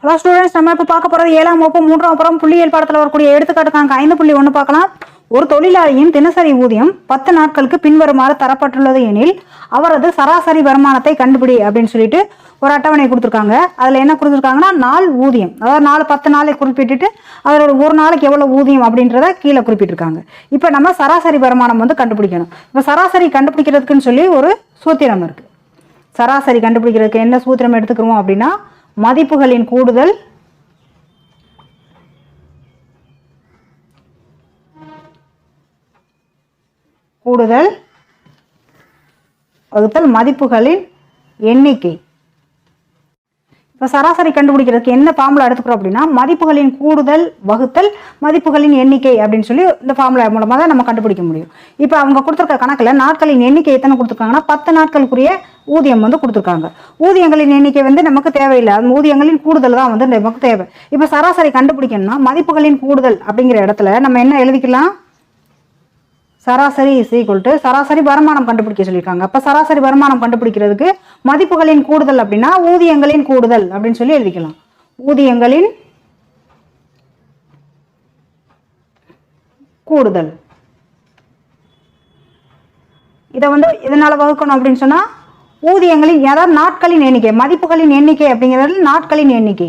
Hello students, நம்ம இப்போ பார்க்க போகிறது 7ஆம் வகுப்பு 3ஆம் புறம் புள்ளியியல் பாடத்தில் வரக்கூடிய எடுத்துக்காட்டுக்கான 5.1 பார்க்கலாம். ஒரு தொழிலாளியின் தினசரி ஊதியம் 10 நாட்களுக்கு பின்வருமாறு தரப்பட்டுள்ளது எனில் அவரது சராசரி வருமானத்தை கண்டுபிடி அப்படின்னு சொல்லிட்டு ஒரு அட்டவணை கொடுத்துருக்காங்க. அதில் என்ன கொடுத்துருக்காங்கன்னா நாள் ஊதியம், அதாவது 10 நாளை குறிப்பிட்டுட்டு அதோட ஒரு நாளைக்கு எவ்வளோ ஊதியம் அப்படின்றத கீழே குறிப்பிட்டிருக்காங்க. இப்போ நம்ம சராசரி வருமானம் வந்து கண்டுபிடிக்கணும். இப்போ சராசரி கண்டுபிடிக்கிறதுக்குன்னு சொல்லி ஒரு சூத்திரம் இருக்குது. சராசரி கண்டுபிடிக்கிறதுக்கு என்ன சூத்திரம் எடுத்துக்கிறோம் அப்படின்னா மதிப்புகளின் கூடுதல் வகுத்தல் மதிப்புகளின் எண்ணிக்கை. இப்போ சராசரி கண்டுபிடிக்கிறதுக்கு என்ன ஃபார்முலா எடுத்துக்கிறோம் அப்படின்னா மதிப்புகளின் கூடுதல் வகுத்தல் மதிப்புகளின் எண்ணிக்கை அப்படின்னு சொல்லி இந்த ஃபார்முலா மூலமாக தான் நம்ம கண்டுபிடிக்க முடியும். இப்போ அவங்க கொடுத்துருக்க கணக்கில் நாட்களின் எண்ணிக்கை எத்தனை கொடுத்துருக்காங்கன்னா 10 நாட்களுக்குரிய ஊதியம் வந்து கொடுத்துருக்காங்க. ஊதியங்களின் எண்ணிக்கை வந்து நமக்கு தேவையில்லை, அந்த ஊதியங்களின் கூடுதல் தான் வந்து நமக்கு தேவை. இப்போ சராசரி கண்டுபிடிக்கணும்னா மதிப்புகளின் கூடுதல் அப்படிங்கிற இடத்துல நம்ம என்ன எழுதிக்கலாம், சராசரி இஸ் ஈக்குவல் டு சராசரி வருமானம் கண்டுபிடிக்க சொல்லியிருக்காங்க. அப்போ சராசரி வருமானம் கண்டுபிடிக்கிறதுக்கு மதிப்புகளின் கூடுதல் அப்படின்னா ஊதியங்களின் கூடுதல் அப்படின்னு சொல்லி எழுதிக்கலாம். ஊதியங்களின் கூடுதல் இதை வந்து இதனால வகுக்கணும் அப்படின்னு சொன்னா ஊதியங்களின், அதாவது நாட்களின் எண்ணிக்கை, மதிப்புகளின் எண்ணிக்கை அப்படிங்கிறது நாட்களின் எண்ணிக்கை,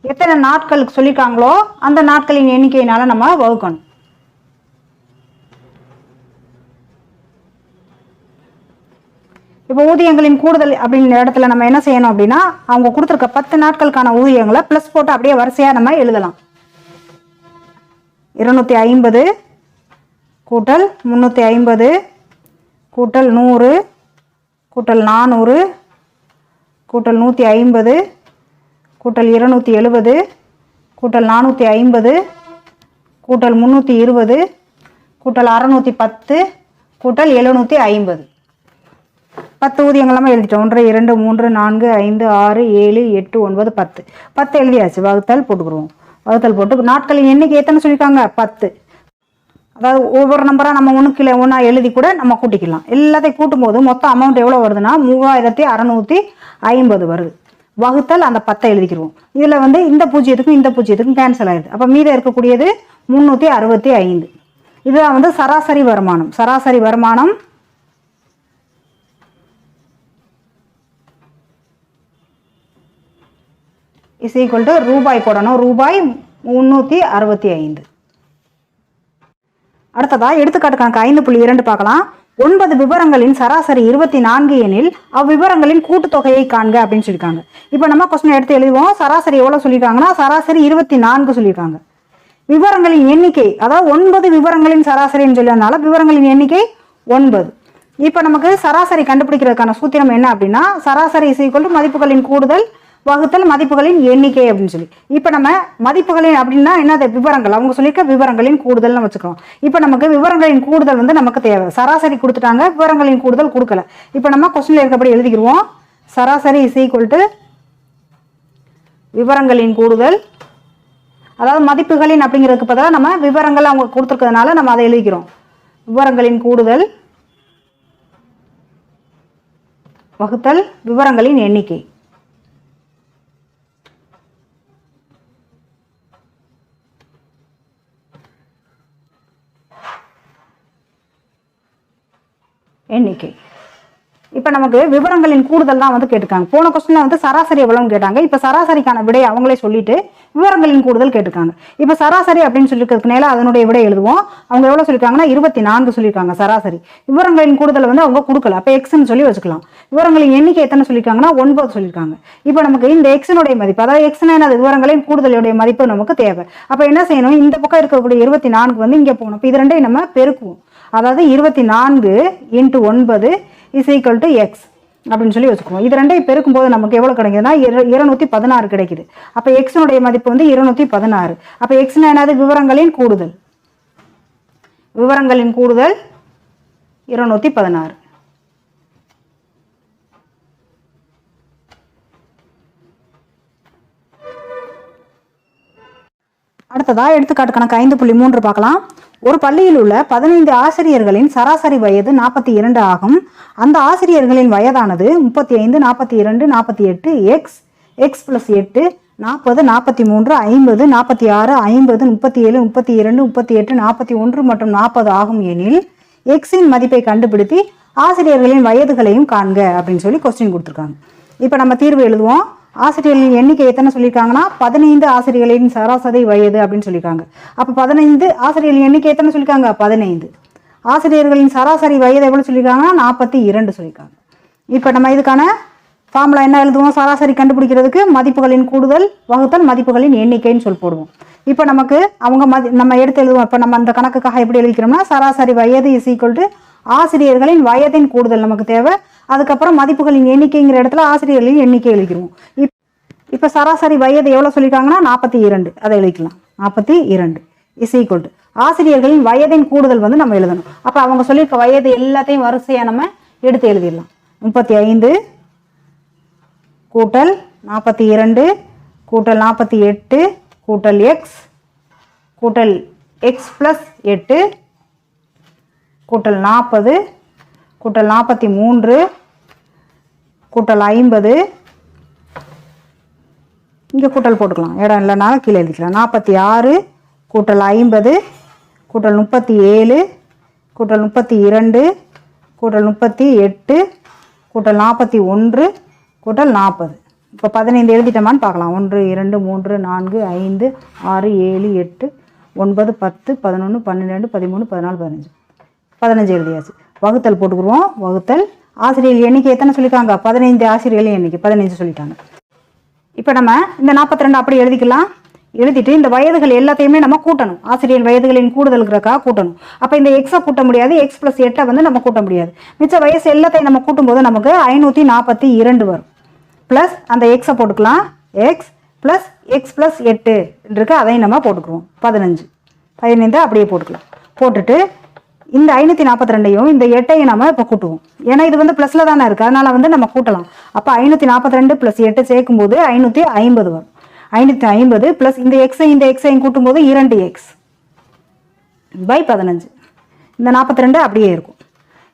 எத்தனை நாட்களுக்கு சொல்லியிருக்காங்களோ அந்த நாட்களின் எண்ணிக்கையினால நம்ம வகுக்கணும். இப்போ ஊதியங்களின் கூடுதல் அப்படிங்கிற இடத்துல நம்ம என்ன செய்யணும் அப்படின்னா அவங்க கொடுத்துருக்க 10 நாட்களுக்கான ஊதியங்களை பிளஸ் போட்டு அப்படியே வரிசையாக நம்ம எழுதலாம். 250 கூட்டல் 350 கூட்டல் 100 கூட்டல் 400 கூட்டல் 150 கூட்டல் 270 கூட்டல் 450 கூட்டல் 320 கூட்டல் 610 கூட்டல் 750. 10 ஊதியங்கள் எல்லாமே எழுதிட்டோம். 1 2 3 4 5 6 7 8 9 10 எழுதியாச்சு. வகுத்தல் போட்டுக்கிறோம். வகுத்தல் போட்டு நாட்களின் எண்ணிக்கை எத்தனை சொல்லியிருக்காங்க 10. அதாவது ஒவ்வொரு நம்பராக நம்ம ஒன்றுக்கு ஒன்றா எழுதி கூட நம்ம கூட்டிக்கலாம். எல்லாத்தையும் கூட்டும் போது மொத்த அமௌண்ட் எவ்வளோ வருதுன்னா 3650 வருது. வகுத்தல் அந்த 10 எழுதிக்கிறோம். இதில் வந்து இந்த பூஜ்ஜியத்துக்கும் கேன்சல் ஆயிடுது. அப்போ மீதம் இருக்கக்கூடியது 365. இதுதான் வந்து சராசரி வருமானம். சராசரி வருமானம் இஸ் ஈக்குவல் டு ரூபாய் போடணும். ரூபாய் 365. அடுத்ததா எடுத்துக்காட்டுக்கான 5.2 பார்க்கலாம். 9 விவரங்களின் சராசரி 24 எனில் அவ்விவரங்களின் கூட்டுத்தொகையை காண்க அப்படின்னு சொல்லியிருக்காங்க. இப்போ நம்ம கொஸ்டின் எடுத்து எழுதுவோம். சராசரி எவ்வளோ சொல்லியிருக்காங்கன்னா சராசரி 24 சொல்லியிருக்காங்க. விவரங்களின் எண்ணிக்கை, அதாவது 9 விவரங்களின் சராசரின்னு சொல்லியதுனால விவரங்களின் எண்ணிக்கை 9. இப்போ நமக்கு சராசரி கண்டுபிடிக்கிறதுக்கான சூத்திரம் என்ன அப்படின்னா சராசரி இஸ் ஈக்குவல் டு மதிப்புகளின் கூடுதல் வகுத்தல் மதிப்புகளின் எண்ணிக்கை அப்படின்னு சொல்லி. இப்போ நம்ம மதிப்புகளின் அப்படின்னா என்னது விவரங்கள், அவங்க சொல்லியிருக்க விவரங்களின் கூடுதல்னு வச்சுக்கிறோம். இப்போ நமக்கு விவரங்களின் கூடுதல் வந்து நமக்கு தேவை. சராசரி கொடுத்துட்டாங்க, விவரங்களின் கூடுதல் கொடுக்கல. இப்போ நம்ம கொஸ்டின்ல இருக்கப்படி எழுதிக்கிடுவோம். சராசரி இஸ் ஈக்குவல் டு விவரங்களின் கூடுதல், அதாவது மதிப்புகளின் அப்படிங்கிறதுக்கு பதிலாக நம்ம விவரங்கள் அவங்க கொடுத்துருக்கிறதுனால நம்ம அதை எழுதிக்கிறோம். விவரங்களின் கூடுதல் வகுத்தல் விவரங்களின் எண்ணிக்கை. எண்ணிக்கை. இப்போ நமக்கு விவரங்களின் கூடுதல் தான் வந்து கேட்டிருக்காங்க. போன கொஸ்டின்ல வந்து சராசரி எவ்வளோன்னு கேட்டாங்க. இப்போ சராசரிக்கான விடை அவங்களே சொல்லிட்டு விவரங்களின் கூடுதல் கேட்டிருக்காங்க. இப்போ சராசரி அப்படின்னு சொல்லியிருக்கிறதுக்கு மேலே அதனுடைய விடை எழுதுவோம். அவங்க எவ்வளோ சொல்லியிருக்காங்கன்னா 24 சொல்லியிருக்காங்க சராசரி. விவரங்களின் கூடுதல் வந்து அவங்க கொடுக்கல, அப்போ எக்ஸ்ன்னு சொல்லி வச்சுக்கலாம். விவரங்களின் எண்ணிக்கை எத்தனை சொல்லியிருக்காங்கன்னா 9 சொல்லியிருக்காங்க. இப்போ நமக்கு இந்த எக்ஸினுடைய மதிப்பு, அதாவது எக்ஸ்னா அது விவரங்களின் கூடுதலுடைய மதிப்பு நமக்கு தேவை. அப்போ என்ன செய்யணும், இந்த பக்கம் இருக்கக்கூடிய 24 வந்து இங்கே போகணும். இப்போ இது ரெண்டையும் நம்ம பெருக்குவோம். அதாவது 24 × 9 இஸ் ஈக்குவல் டு எக்ஸ் அப்படின்னு சொல்லி வச்சுக்குவோம். இது ரெண்டையும் பெருக்கும் போது நமக்கு எவ்வளோ கிடைக்குதுன்னா 216 கிடைக்குது. அப்போ எக்ஸினுடைய மதிப்பு வந்து 216. அப்போ எக்ஸ்னா என்னது விவரங்களின் கூடுதல். விவரங்களின் கூடுதல் 216. அடுத்ததா எடுத்துக்காட்டு கணக்கு 5.3 பார்க்கலாம். ஒரு பள்ளியில் உள்ள 15 ஆசிரியர்களின் சராசரி வயது 42 ஆகும். அந்த ஆசிரியர்களின் வயதானது 35, 42, 48 எக்ஸ் + 8 40, 43, 50, 46, 50, 37, 32, 38, 41 மற்றும் 40 ஆகும் எனில் எக்ஸின் மதிப்பை கண்டுபிடித்து ஆசிரியர்களின் வயதுகளையும் காண்க அப்படின்னு சொல்லி கொஸ்டின் கொடுத்துருக்காங்க. இப்போ நம்ம தீர்வு எழுதுவோம். ஆசிரியர்களின் எண்ணிக்கை எத்தனை சொல்லியிருக்காங்கன்னா 15 ஆசிரியர்களின் சராசரி வயது அப்படின்னு சொல்லியிருக்காங்க. அப்போ 15 ஆசிரியர்களின் எண்ணிக்கை எத்தனை சொல்லியிருக்காங்க? 15. ஆசிரியர்களின் சராசரி வயது எவ்வளோ சொல்லியிருக்காங்கன்னா 42 சொல்லியிருக்காங்க. இப்போ நம்ம இதுக்கான ஃபார்முலா என்ன எழுதுவோம்? சராசரி கண்டுபிடிக்கிறதுக்கு மதிப்புகளின் கூடுதல் வகுத்தல் மதிப்புகளின் எண்ணிக்கைன்னு சொல்லி போடுவோம். இப்போ நமக்கு அவங்க நம்ம எடுத்து எழுதுவோம். இப்போ நம்ம அந்த கணக்குக்காக எப்படி எழுதிக்கிறோம்னா சராசரி வயது இஸ் ஈக்குவல் டு ஆசிரியர்களின் வயதின் கூடுதல் நமக்கு தேவை. அதுக்கப்புறம் மதிப்புகளின் எண்ணிக்கைங்கிற இடத்துல ஆசிரியர்களின் எண்ணிக்கை எழுதிக்கிறோம். இப்போ சராசரி வயது எவ்வளோ சொல்லியிருக்காங்கன்னா 42, அதை எழுதிக்கலாம். 42 இஸ் ஈக்குவல் டு ஆசிரியர்களின் வயதின் கூடுதல் வந்து நம்ம எழுதணும். அப்போ அவங்க சொல்லியிருக்க வயது எல்லாத்தையும் வரிசையாக நம்ம எடுத்து எழுதிடலாம். 35 கூட்டல் 42 கூட்டல் 48 கூட்டல் எக்ஸ் கூட்டல் எக்ஸ் ப்ளஸ் 8 கூட்டல் 40 கூட்டல் 43 கூட்டல் 50, இங்கே கூட்டல் போட்டுக்கலாம், இடம் இல்லைனாலும் கீழே எழுதிக்கலாம். 46 கூட்டல் 50 கூட்டல் 37 கூட்டல் 32 கூட்டல் 38 கூட்டல் 41 கூட்டல் 40. இப்போ 15 எழுதிட்டோமான்னு பார்க்கலாம். 1 2 3 4 5 6 7 8 9 10 11 12 13 14 15 எழுதியாச்சு. வகுத்தல் போட்டுக்குருவோம். வகுத்தல் ஆசிரியர்கள் எண்ணிக்கை எத்தனை சொல்லியிருக்காங்க? 15 ஆசிரியர்கள் எண்ணிக்கை 15 சொல்லிட்டாங்க. இப்போ நம்ம இந்த 42 அப்படி எழுதிக்கலாம். எழுதிட்டு இந்த வயதுகள் எல்லாத்தையுமே நம்ம கூட்டணும். ஆசிரியர் வயதுகளின் கூடுதலுக்காக கூட்டணும். அப்போ இந்த எக்ஸை கூட்ட முடியாது, எக்ஸ் ப்ளஸ் 8 வந்து நம்ம கூட்ட முடியாது. மிச்ச வயசு எல்லாத்தையும் நம்ம கூட்டும்போது நமக்கு 542 வரும். ப்ளஸ் அந்த எக்ஸை போட்டுக்கலாம். எக்ஸ் ப்ளஸ் 8 இருக்கு, அதையும் நம்ம போட்டுக்குருவோம். 15 அப்படியே போட்டுக்கலாம். போட்டுட்டு இந்த 542ஐயும் இந்த 8ஐயும் நம்ம இப்போ கூட்டுவோம். ஏன்னா இது வந்து ப்ளஸில் தானே இருக்குது, அதனால் வந்து நம்ம கூட்டலாம். அப்போ 542 + 8 சேர்க்கும்போது 550 வரும். 550 ப்ளஸ் இந்த எக்ஸையும் கூட்டும்போது 2x பை 15. இந்த 42 அப்படியே இருக்கும்.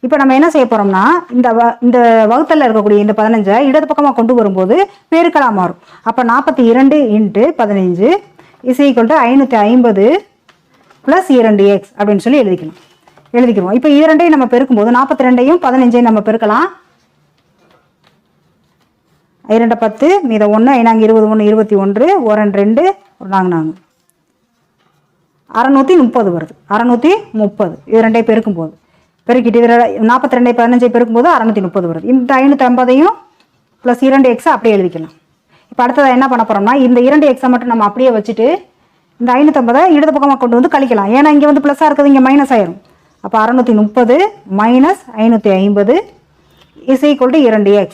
இப்போ நம்ம என்ன செய்ய போகிறோம்னா இந்த வகுத்தலில் இருக்கக்கூடிய இந்த 15 இடது பக்கமாக கொண்டு வரும்போது பெருக்கலாக மாறும். அப்போ 42 × 15 இஸ் ஈக்குவல் டு 550 + 2x அப்படின்னு சொல்லி எழுதிக்கிறோம். இப்போ இது ரெண்டையும் நம்ம பெருக்கும்போது 42ஐயும் 15ஐயும் நம்ம பெருக்கலாம். 2 10 மீத 1 ஐநாங்க 21 21 1 2 1 4 630 வருது. 630 இது ரெண்டையும் பெருக்கும்போது பெருக்கிட்டு 42 15 பெருக்கும்போது 630 வருது. இந்த 550ஐயும் + 2x அப்படியே எழுதிக்கலாம். இப்போ அடுத்ததாக என்ன பண்ண போகிறோம்னா இந்த 2x மட்டும் நம்ம அப்படியே வச்சுட்டு இந்த 550 இடது பக்கமாக கொண்டு வந்து கழிக்கலாம். ஏன்னா இங்கே வந்து ப்ளஸ்ஸாக இருக்குது, இங்கே மைனஸ் ஆயிரும். அப்போ 630 minus 550 is equal to 2x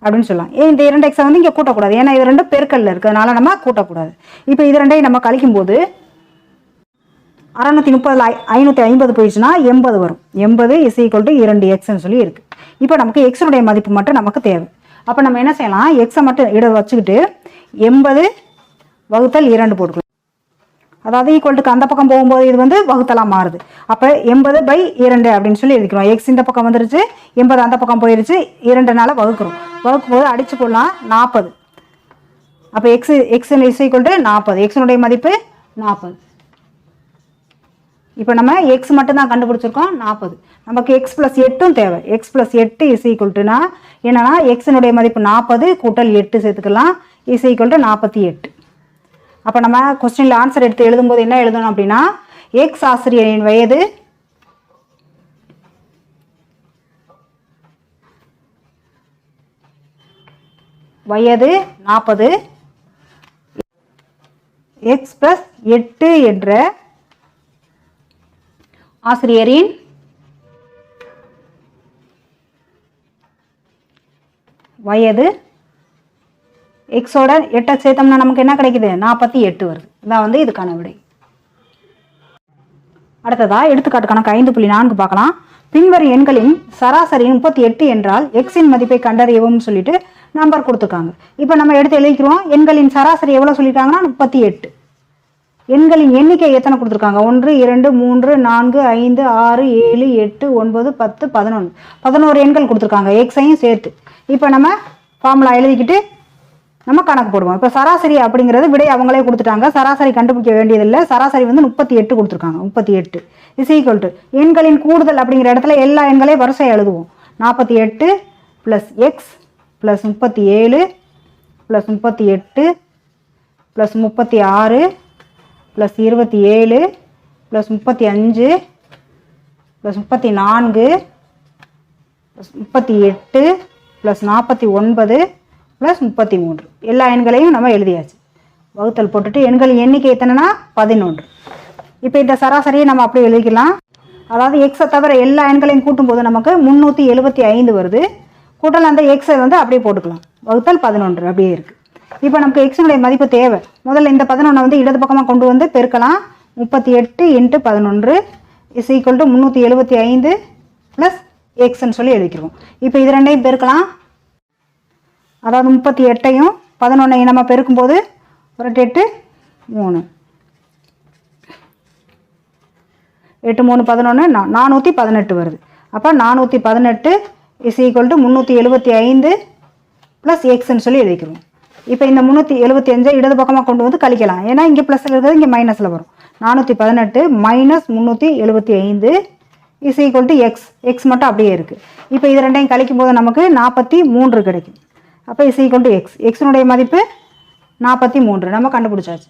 அப்படின்னு சொல்லலாம். இந்த 2x வந்து இங்கே கூட்டக்கூடாது, ஏன்னா இது ரெண்டும் பெருக்கல்ல இருக்குது, அதனால நம்ம கூட்டக்கூடாது. இப்போ இது ரெண்டையும் நம்ம கழிக்கும்போது 630 550 போயிடுச்சுன்னா 80 வரும். 80 இஸ் ஈக்குவல் டு 2xன்னு சொல்லி இருக்குது. இப்போ நமக்கு எக்ஸனுடைய மதிப்பு மட்டும் நமக்கு தேவை. அப்போ நம்ம என்ன செய்யலாம், எக்ஸை மட்டும் இட வச்சுக்கிட்டு 80 / 2 போட்டுக்கலாம். அதாவது ஈக்குவல்ட்டுக்கு அந்த பக்கம் போகும்போது இது வந்து வகுத்தலாம் மாறுது. அப்போ 80/2 அப்படின்னு சொல்லி எழுதிக்கிறோம். எக்ஸ் இந்த பக்கம் வந்துருச்சு, 80 அந்த பக்கம் போயிருச்சு, 2னால வகுக்கிறோம். வகுக்கும்போது அடிச்சு போடலாம் 40. அப்போ எக்ஸ் இஸ் ஈக்குவல் டு 40. எக்ஸனுடைய மதிப்பு 40. இப்போ நம்ம எக்ஸ் மட்டும் தான் கண்டுபிடிச்சிருக்கோம் 40. நமக்கு எக்ஸ் ப்ளஸ் 8ம் தேவை. எக்ஸ் ப்ளஸ் 8 இஸ் ஈக்குவல் டுனா என்னன்னா எக்ஸனுடைய மதிப்பு 40 கூட்டல் 8 சேர்த்துக்கலாம் இஸ் ஈக்குவல் டு 48. அப்போ நம்ம கொஸ்டினில் ஆன்சர் எடுத்து எழுதும்போது என்ன எழுதணும் அப்படின்னா எக்ஸ் ஆசிரியரின் வயது வயது 40, எக்ஸ் ப்ளஸ் 8 என்ற ஆசிரியரின் வயது எக்ஸோட 8 சேர்த்தோம்னா நமக்கு என்ன கிடைக்குது, 48 வருது. இதான் வந்து இதுக்கான விடை. அடுத்ததா எடுத்துக்காட்டு கணக்கு 5.4 பார்க்கலாம். பின்வரும் எண்களின் சராசரி 38 என்றால் எக்ஸின் மதிப்பை கண்டறியவும் சொல்லிட்டு நம்பர் கொடுத்துருக்காங்க. இப்போ நம்ம எடுத்து எழுதிக்கிறோம். எண்களின் சராசரி எவ்வளோ சொல்லியிருக்காங்கன்னா 38. எண்களின் எண்ணிக்கை எத்தனை கொடுத்துருக்காங்க, 1 2 3 4 5 6 7 8 9 10 11 11 எண்கள் கொடுத்துருக்காங்க, எக்ஸையும் சேர்த்து. இப்போ நம்ம ஃபார்முலா எழுதிக்கிட்டு நம்ம கணக்கு போடுவோம். இப்போ சராசரி அப்படிங்கிறது விடை அவங்களே கொடுத்துட்டாங்க, சராசரி கண்டுபிடிக்க வேண்டியதில்லை. சராசரி வந்து 38 கொடுத்துருக்காங்க. 38 இஸ் ஈக்குவல் டு எண்களின் கூடுதல் அப்படிங்கிற இடத்துல எல்லா எண்களையும் வரிசையை எழுதுவோம். 48 plus X plus 37 plus 38 plus 36 plus 27 plus 35 plus 34 plus 38 plus 49 plus 33 எல்லா எண்களையும் நம்ம எழுதியாச்சு. வகுத்தல் போட்டுட்டு எண்களின் எண்ணிக்கை எத்தனைனா 11. இப்போ இந்த சராசரியை நம்ம அப்படியே எழுதிக்கலாம். அதாவது எக்ஸை தவிர எல்லா எண்களையும் கூட்டும்போது நமக்கு 375 வருது. கூட்டல் அந்த எக்ஸை வந்து அப்படியே போட்டுக்கலாம். வகுத்தல் 11 அப்படியே இருக்குது. இப்போ நமக்கு எக்ஸினுடைய மதிப்பு தேவை. முதல்ல இந்த 11 வந்து இடது பக்கமாக கொண்டு வந்து பெருக்கலாம். 38 × 11 இஸ் ஈக்குவல் டு 375 ப்ளஸ் எக்ஸ்ன்னு சொல்லி எழுதிக்கிறோம். இப்போ இது ரெண்டையும் பெருக்கலாம். அதாவது 38ஐயும் 11ஐயும் நம்ம பெருக்கும்போது ஒரு 8 3 8 3 11 418 வருது. அப்போ 418 இஸ் ஈக்குவல் டு 375 ப்ளஸ் எக்ஸ்ன்னு சொல்லி எழுதிக்கிறோம். இப்போ இந்த 375 இடது பக்கமாக கொண்டு வந்து கழிக்கலாம். ஏன்னா இங்கே ப்ளஸில் இருக்கிறது இங்கே மைனஸில் வரும். 418 minus 375 is equal to X. X மட்டும் அப்படியே இருக்குது. இப்போ இது ரெண்டையும் கழிக்கும் போது நமக்கு 43 கிடைக்கும். அப்போ இஸ் ஈக்குவல் டு எக்ஸ். எக்ஸினுடைய மதிப்பு 43 நம்ம கண்டுபிடிச்சாச்சு.